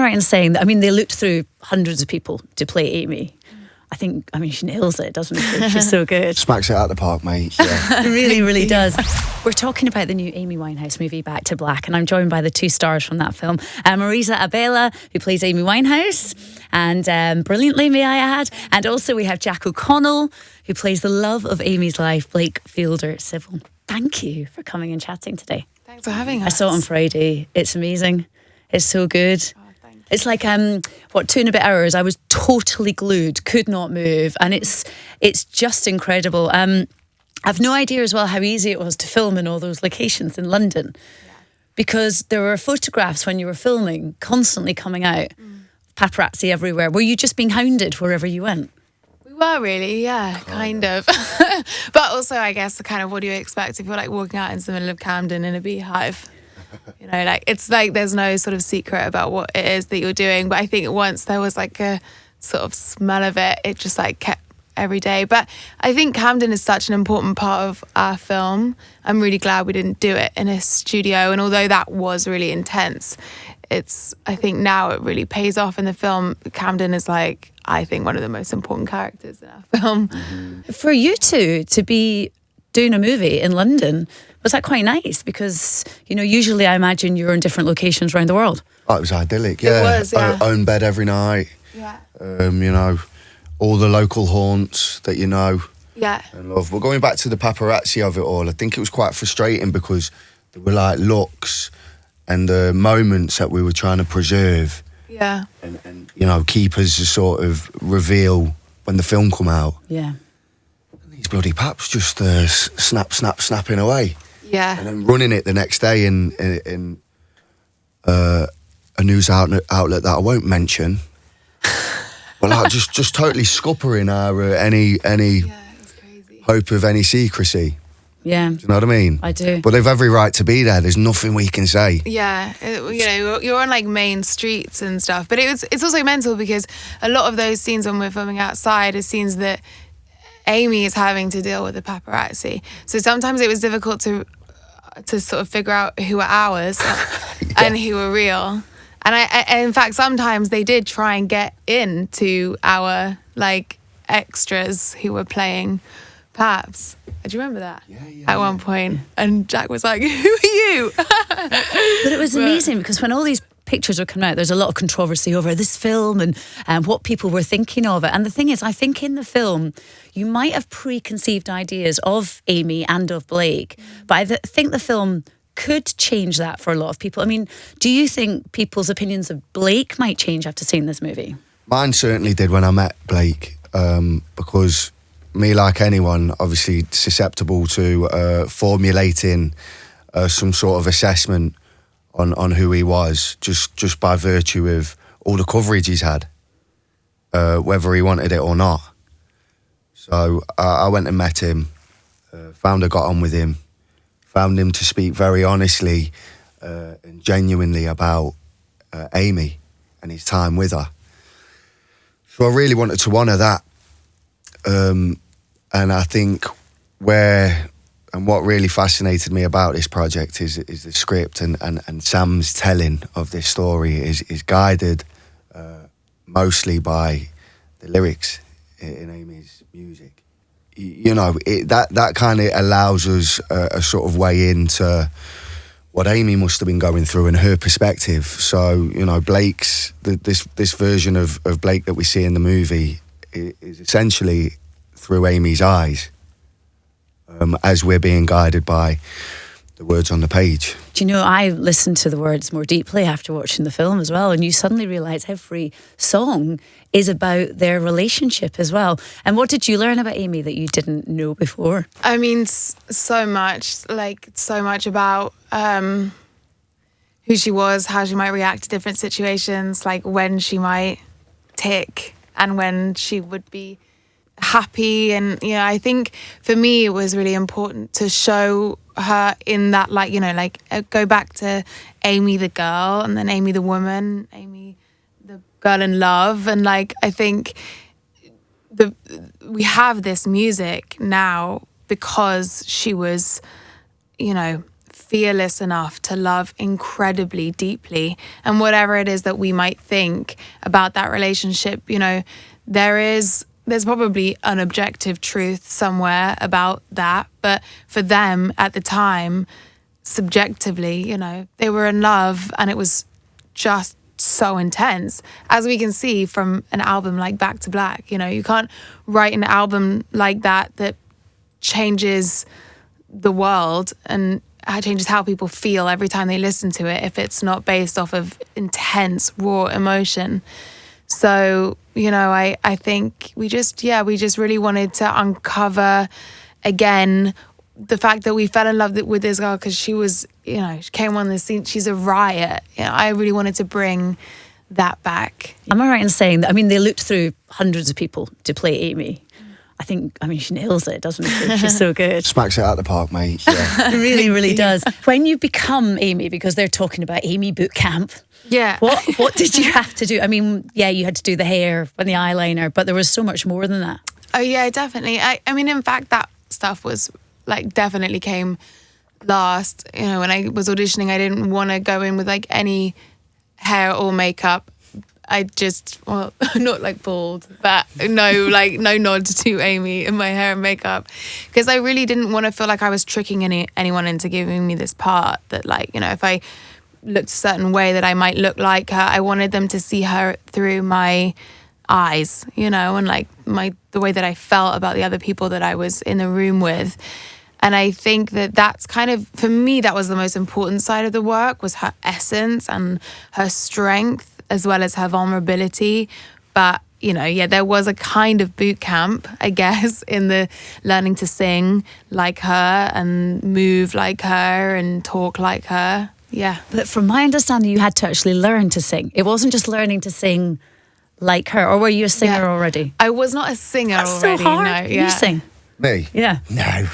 right in saying that, I mean, they looked through hundreds of people to play Amy. I mean, she nails it, doesn't she? She's so good. Smacks it out of the park, mate. Yeah. It really, really does. We're talking about the new Amy Winehouse movie, Back to Black, and I'm joined by the two stars from that film. Marisa Abela, who plays Amy Winehouse, and brilliantly, may I add. And also we have Jack O'Connell, who plays the love of Amy's life, Blake Fielder Civil. Thank you for coming and chatting today. Thanks for having us. I saw it on Friday. It's amazing. It's so good. It's like 2 and a bit hours. I was totally glued, could not move, and it's just incredible. I've no idea as well how easy it was to film in all those locations in London, because there were photographs when you were filming constantly coming out, paparazzi everywhere. Were you just being hounded wherever you went? We were really, yeah, kind of. But also, I guess, the kind of what do you expect if you're like walking out into the middle of Camden in a beehive? You know, like it's like there's no sort of secret about what it is that you're doing. But I think once there was like a sort of smell of it, it just like kept every day. But I think Camden is such an important part of our film. I'm really glad we didn't do it in a studio. And although that was really intense, I think now it really pays off in the film. Camden is like, I think, one of the most important characters in our film. Mm-hmm. For you two to be doing a movie in London, was that quite nice? Because, you know, usually I imagine you're in different locations around the world. Oh, it was idyllic, yeah. It was, yeah. Own bed every night. Yeah. You know, all the local haunts that you know. Yeah. And love. Well, going back to the paparazzi of it all, I think it was quite frustrating because there were like looks and the moments that we were trying to preserve. Yeah. And you know, keep as a sort of reveal when the film come out. Yeah. And these bloody paps just snapping away. Yeah. And then running it the next day in a news outlet that I won't mention. But like just totally scuppering our any Yeah, it was crazy. hope of any secrecy. Yeah. Do you know what I mean? I do. But they've every right to be there. There's nothing we can say. Yeah, you know, you're on like main streets and stuff. But it's also mental because a lot of those scenes when we're filming outside are scenes that Amy is having to deal with the paparazzi. So sometimes it was difficult to sort of figure out who were ours and who were real. And in fact, sometimes they did try and get into our like extras who were playing Paps. Do you remember that? Yeah. At one point, and Jack was like, "Who are you?" But it was amazing because when all these pictures were coming out, there's a lot of controversy over this film and what people were thinking of it. And the thing is, I think in the film, you might have preconceived ideas of Amy and of Blake, but I think the film could change that for a lot of people. I mean, do you think people's opinions of Blake might change after seeing this movie? Mine certainly did when I met Blake, because me, like anyone, obviously susceptible to formulating some sort of assessment on who he was, just by virtue of all the coverage he's had, whether he wanted it or not. So I went and met him, found I got on with him, found him to speak very honestly and genuinely about Amy and his time with her. So I really wanted to honour that. And I think what really fascinated me about this project is the script and Sam's telling of this story is guided mostly by the lyrics in Amy's music. You know, that kind of allows us a sort of way into what Amy must have been going through and her perspective. So, you know, Blake's this version of Blake that we see in the movie is essentially through Amy's eyes, as we're being guided by the words on the page. Do you know, I listened to the words more deeply after watching the film as well, and you suddenly realise every song is about their relationship as well. And what did you learn about Amy that you didn't know before? I mean, so much about who she was, how she might react to different situations, like when she might tick and when she would be happy. And, you know, I think for me it was really important to show her in that, like, you know, like go back to Amy the girl and then Amy the woman, Amy the girl in love. And like, I think we have this music now because she was, you know, fearless enough to love incredibly deeply. And whatever it is that we might think about that relationship, you know, there's probably an objective truth somewhere about that. But for them at the time, subjectively, you know, they were in love, and it was just so intense, as we can see from an album like Back to Black. You know, you can't write an album like that changes the world and changes how people feel every time they listen to it if it's not based off of intense, raw emotion. So, you know, I think we just really wanted to uncover again the fact that we fell in love with this girl because she was, you know, she came on the scene, she's a riot. You know, I really wanted to bring that back. Am I right in saying that, I mean, they looked through hundreds of people to play Amy. I mean, she nails it, doesn't she? She's so good. Smacks it out the park, mate. Yeah. It really, really does. When you become Amy, because they're talking about Amy boot camp, yeah. What did you have to do? I mean, yeah, you had to do the hair and the eyeliner, but there was so much more than that. Oh, yeah, definitely. I mean, in fact, that stuff was like definitely came last. You know, when I was auditioning, I didn't want to go in with like any hair or makeup. I just, well, not like bald, but no nod to Amy in my hair and makeup, because I really didn't want to feel like I was tricking anyone into giving me this part, that like, you know, if I looked a certain way that I might look like her. I wanted them to see her through my eyes, you know, and like the way that I felt about the other people that I was in the room with. And I think that's kind of, for me, that was the most important side of the work, was her essence and her strength as well as her vulnerability. But, you know, yeah, there was a kind of boot camp, I guess, in the learning to sing like her and move like her and talk like her. Yeah. But from my understanding, you had to actually learn to sing. It wasn't just learning to sing like her, or were you a singer already? I was not a singer already. So hard. No, yeah. You sing? Me? Yeah. No.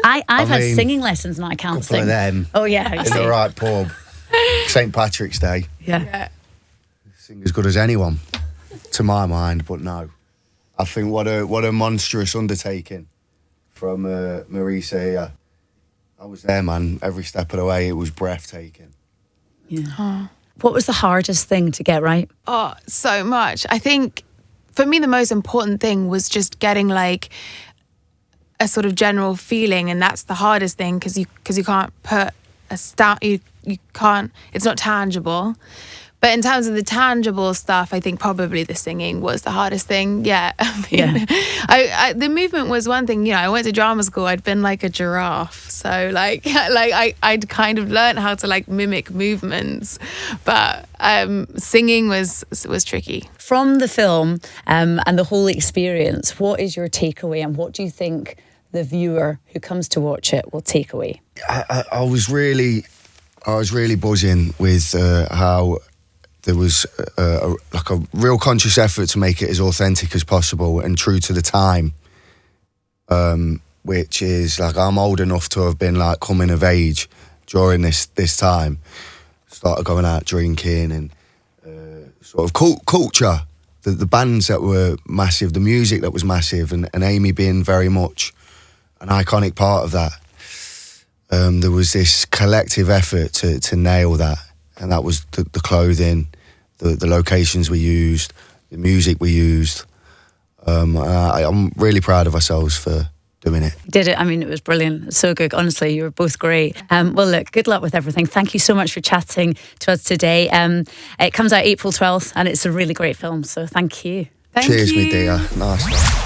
I've had singing lessons and I can't sing. Of them. Oh yeah. In the right pub. St. Patrick's Day. Yeah. Sing as good as anyone, to my mind, but no. I think what a monstrous undertaking from Marisa here. I was there, man. Every step of the way, it was breathtaking. Yeah. Oh. What was the hardest thing to get right? Oh, so much. I think for me, the most important thing was just getting like a sort of general feeling, and that's the hardest thing because you can't put a you can't. It's not tangible. But in terms of the tangible stuff, I think probably the singing was the hardest thing. Yeah. I the movement was one thing. You know, I went to drama school. I'd been like a giraffe. So I'd kind of learned how to like mimic movements. But singing was tricky. From the film and the whole experience, what is your takeaway, and what do you think the viewer who comes to watch it will take away? I was really buzzing with how there was a real conscious effort to make it as authentic as possible and true to the time, which is like, I'm old enough to have been like coming of age during this time. Started going out drinking and sort of culture, the bands that were massive, the music that was massive, and Amy being very much an iconic part of that. There was this collective effort to nail that. And that was the clothing, the locations we used, the music we used. I'm really proud of ourselves for doing it. Did it? I mean, it was brilliant. So good. Honestly, you were both great. Well, look, good luck with everything. Thank you so much for chatting to us today. It comes out April 12th and it's a really great film. So thank you. Cheers, me dear. Nice.